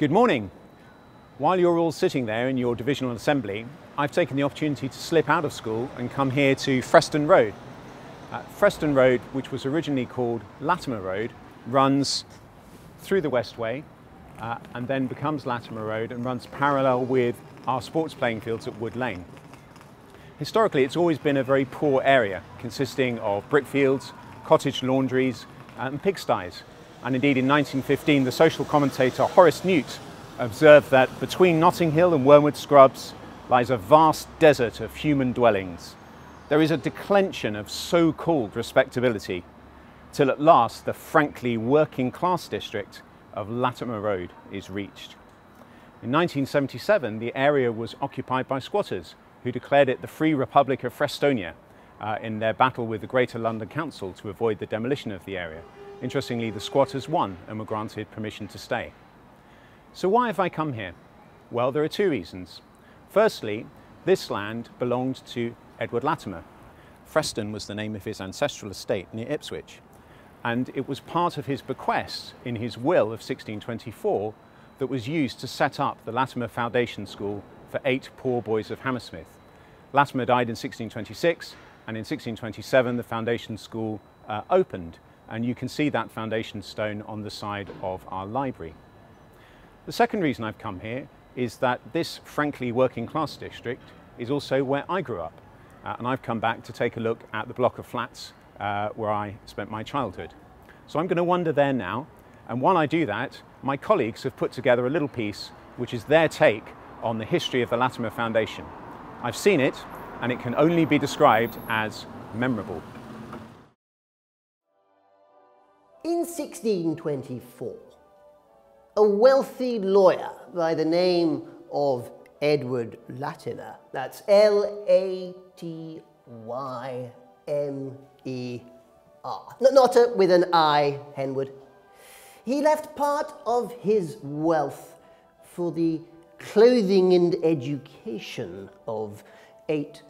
Good morning. While you're all sitting there in your divisional assembly, I've taken the opportunity to slip out of school and come here to Freston Road. Freston Road, which was originally called Latymer Road, runs through the Westway and then becomes Latymer Road and runs parallel with our sports playing fields at Wood Lane. Historically, it's always been a very poor area, consisting of brickfields, cottage laundries and pigsties. And indeed, in 1915, the social commentator Horace Newt observed that between Notting Hill and Wormwood Scrubs lies a vast desert of human dwellings. There is a declension of so-called respectability, till at last the frankly working-class district of Latymer Road is reached. In 1977, the area was occupied by squatters, who declared it the Free Republic of Frestonia in their battle with the Greater London Council to avoid the demolition of the area. Interestingly, the squatters won and were granted permission to stay. So why have I come here? Well, there are two reasons. Firstly, this land belonged to Edward Latymer. Freston was the name of his ancestral estate near Ipswich, and it was part of his bequest in his will of 1624 that was used to set up the Latymer Foundation School for 8 poor boys of Hammersmith. Latymer died in 1626, and in 1627 the foundation school opened, and you can see that foundation stone on the side of our library. The second reason I've come here is that this frankly working class district is also where I grew up, and I've come back to take a look at the block of flats where I spent my childhood. So I'm going to wander there now, and while I do that, my colleagues have put together a little piece which is their take on the history of the Latymer Foundation. I've seen it, and it can only be described as memorable. In 1624, a wealthy lawyer by the name of Edward Latymer, that's L-A-T-Y-M-E-R, not with an I, Henwood. He left part of his wealth for the clothing and education of 8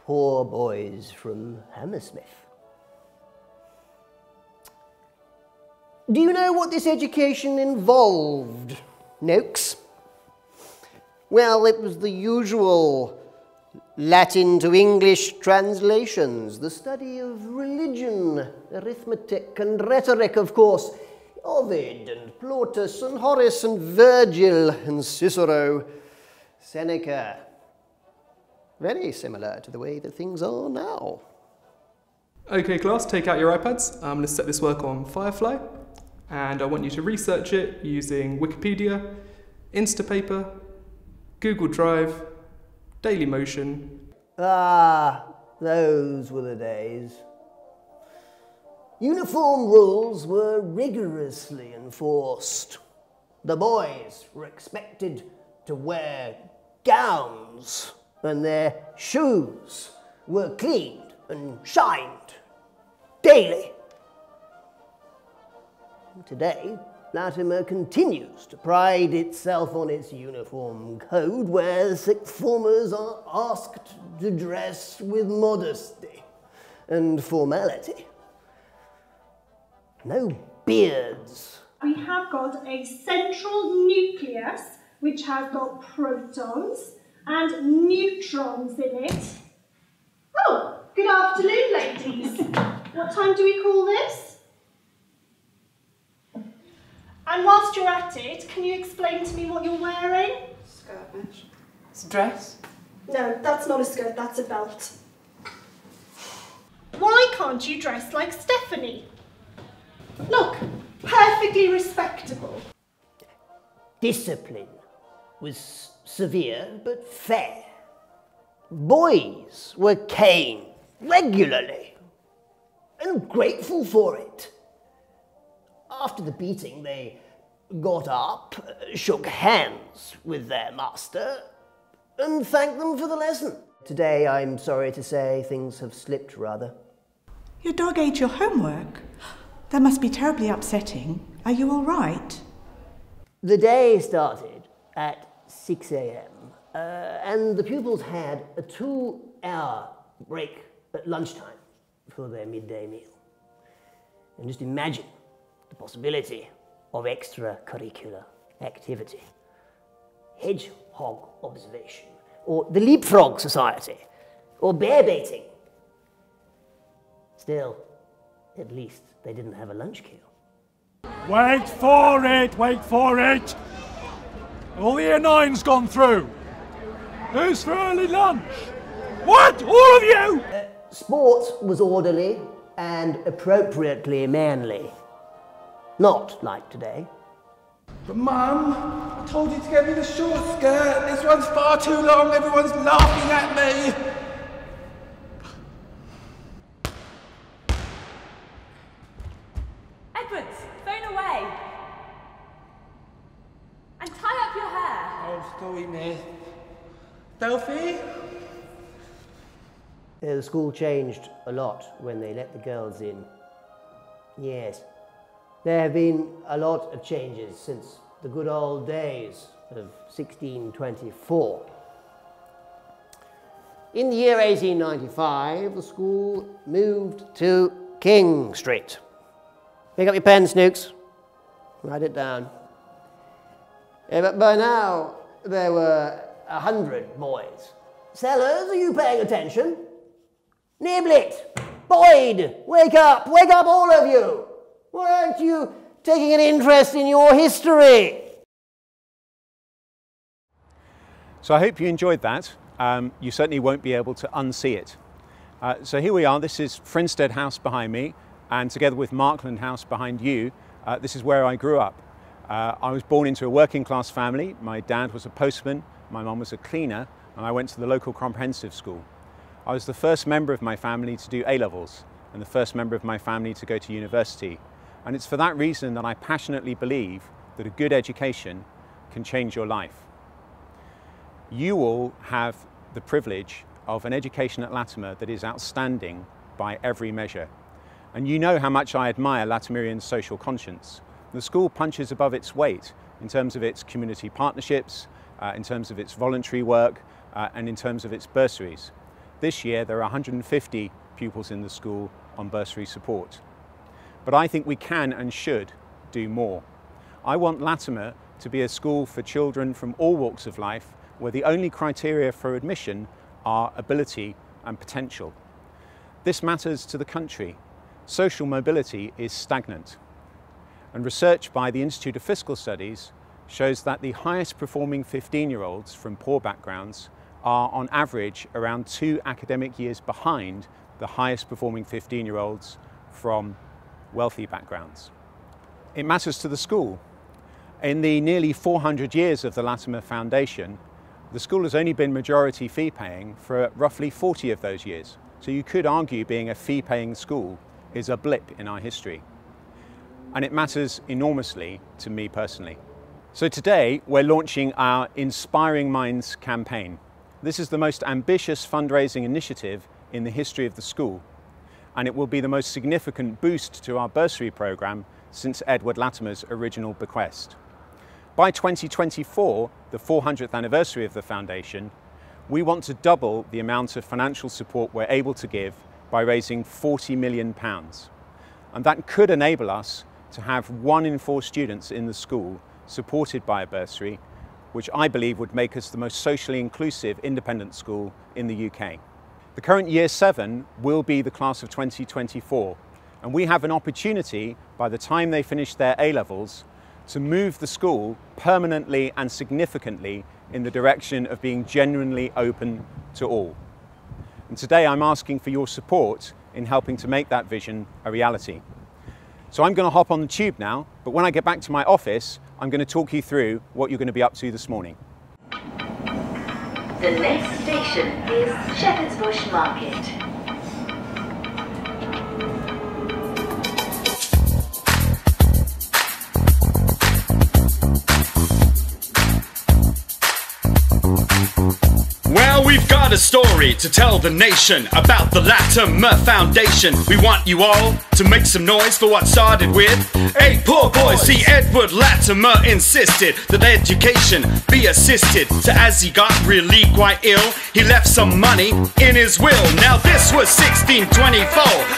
poor boys from Hammersmith. Do you know what this education involved, Noakes? Well, it was the usual Latin to English translations, the study of religion, arithmetic and rhetoric, of course, Ovid and Plautus and Horace and Virgil and Cicero, Seneca. Very similar to the way that things are now. Okay class, take out your iPads. I'm going to set this work on Firefly, and I want you to research it using Wikipedia, Instapaper, Google Drive, Dailymotion. Ah, those were the days. Uniform rules were rigorously enforced. The boys were expected to wear gowns, and their shoes were cleaned and shined daily. Today, Latymer continues to pride itself on its uniform code, where sixth formers are asked to dress with modesty and formality. No beards. We have got a central nucleus which has got protons and neutrons in it. Oh, good afternoon, ladies. What time do we call this? And whilst you're at it, can you explain to me what you're wearing? Skirt, Mitch. It's a dress. No, that's not a skirt, that's a belt. Why can't you dress like Stephanie? Look, perfectly respectable. Discipline was severe but fair. Boys were caned regularly and grateful for it. After the beating, they got up, shook hands with their master, and thanked them for the lesson. Today, I'm sorry to say, things have slipped rather. Your dog ate your homework? That must be terribly upsetting. Are you all right? The day started at 6 a.m. And the pupils had a 2-hour break at lunchtime for their midday meal. And just imagine the possibility of extracurricular activity. Hedgehog observation, or the Leapfrog Society, or bear baiting. Still, at least they didn't have a lunch queue. Wait for it, wait for it! All the year 9's gone through. Who's for early lunch? What? All of you? Sport was orderly and appropriately manly. Not like today. But Mum, I told you to get me the short skirt. This one's far too long. Everyone's laughing at me. Edwards, phone away. And tie up your hair. Oh, sorry, miss. Delphi? The school changed a lot when they let the girls in. Yes. There have been a lot of changes since the good old days of 1624. In the year 1895, the school moved to King Street. Pick up your pen, Snooks. Write it down. But by now, there were 100 boys. Sellers, are you paying attention? Niblet! Boyd! Wake up all of you! Why aren't you taking an interest in your history? So I hope you enjoyed that. You certainly won't be able to unsee it. So here we are. This is Frinstead House behind me, and together with Markland House behind you, this is where I grew up. I was born into a working class family. My dad was a postman, my mum was a cleaner, and I went to the local comprehensive school. I was the first member of my family to do A-levels and the first member of my family to go to university. And it's for that reason that I passionately believe that a good education can change your life. You all have the privilege of an education at Latymer that is outstanding by every measure. And you know how much I admire Latymerians' social conscience. The school punches above its weight in terms of its community partnerships, in terms of its voluntary work, and in terms of its bursaries. This year there are 150 pupils in the school on bursary support. But I think we can and should do more. I want Latymer to be a school for children from all walks of life where the only criteria for admission are ability and potential. This matters to the country. Social mobility is stagnant. And research by the Institute of Fiscal Studies shows that the highest performing 15-year-olds from poor backgrounds are on average around 2 academic years behind the highest performing 15-year-olds from wealthy backgrounds. It matters to the school. In the nearly 400 years of the Latymer Foundation, the school has only been majority fee paying for roughly 40 of those years. So you could argue being a fee paying school is a blip in our history. And it matters enormously to me personally. So today we're launching our Inspiring Minds campaign. This is the most ambitious fundraising initiative in the history of the school, and it will be the most significant boost to our bursary programme since Edward Latymer's original bequest. By 2024, the 400th anniversary of the foundation, we want to double the amount of financial support we're able to give by raising £40 million. And that could enable us to have 1 in 4 students in the school supported by a bursary, which I believe would make us the most socially inclusive independent school in the UK. The current Year 7 will be the class of 2024, and we have an opportunity by the time they finish their A-levels to move the school permanently and significantly in the direction of being genuinely open to all. And today I'm asking for your support in helping to make that vision a reality. So I'm going to hop on the tube now, but when I get back to my office, I'm going to talk you through what you're going to be up to this morning. The next station is Shepherd's Bush Market. Well, we We've got a story to tell the nation about the Latymer Foundation. We want you all to make some noise for what started with 8 poor boys. See, Edward Latymer insisted that education be assisted. So as he got really quite ill, he left some money in his will. Now this was 1624,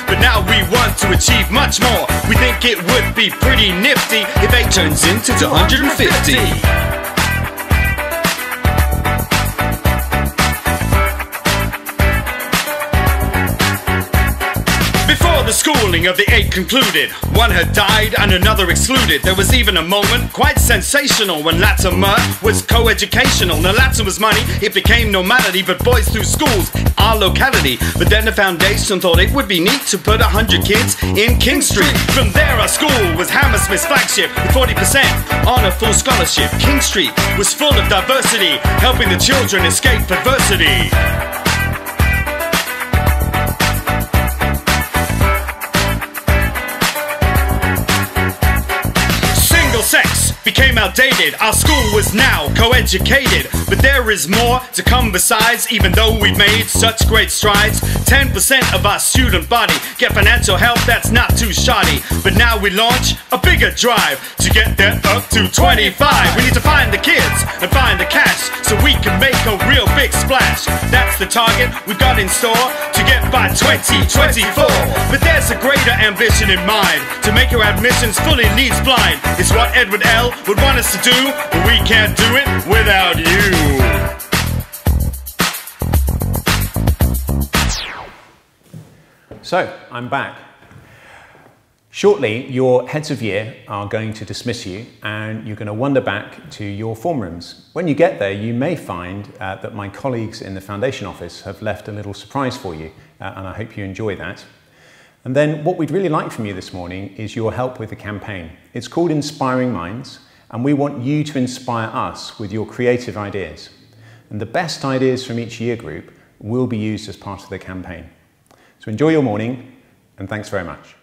but now we want to achieve much more. We think it would be pretty nifty if 8 turns into 250. The schooling of the 8 concluded. One had died and another excluded. There was even a moment quite sensational when Latymer was co-educational. Now Latymer's money, it became normality, but boys through schools, our locality. But then the foundation thought it would be neat to put 100 kids in King Street. From there our school was Hammersmith's flagship, with 40% on a full scholarship. King Street was full of diversity, helping the children escape adversity. Sex became outdated, our school was now co-educated. But there is more to come besides, even though we've made such great strides. 10% of our student body get financial help, that's not too shoddy. But now we launch a bigger drive to get that up to 25. We need to find the kids and find the cash so we can make a real big splash. That's the target we've got in store to get by 2024. But there's a greater ambition in mind, to make our admissions fully needs blind. It's what Edward L. would want us to do, but we can't do it without you. So, I'm back. Shortly, your heads of year are going to dismiss you and you're going to wander back to your form rooms. When you get there, you may find that my colleagues in the foundation office have left a little surprise for you, and I hope you enjoy that. And then what we'd really like from you this morning is your help with the campaign. It's called Inspiring Minds, and we want you to inspire us with your creative ideas. And the best ideas from each year group will be used as part of the campaign. So enjoy your morning, and thanks very much.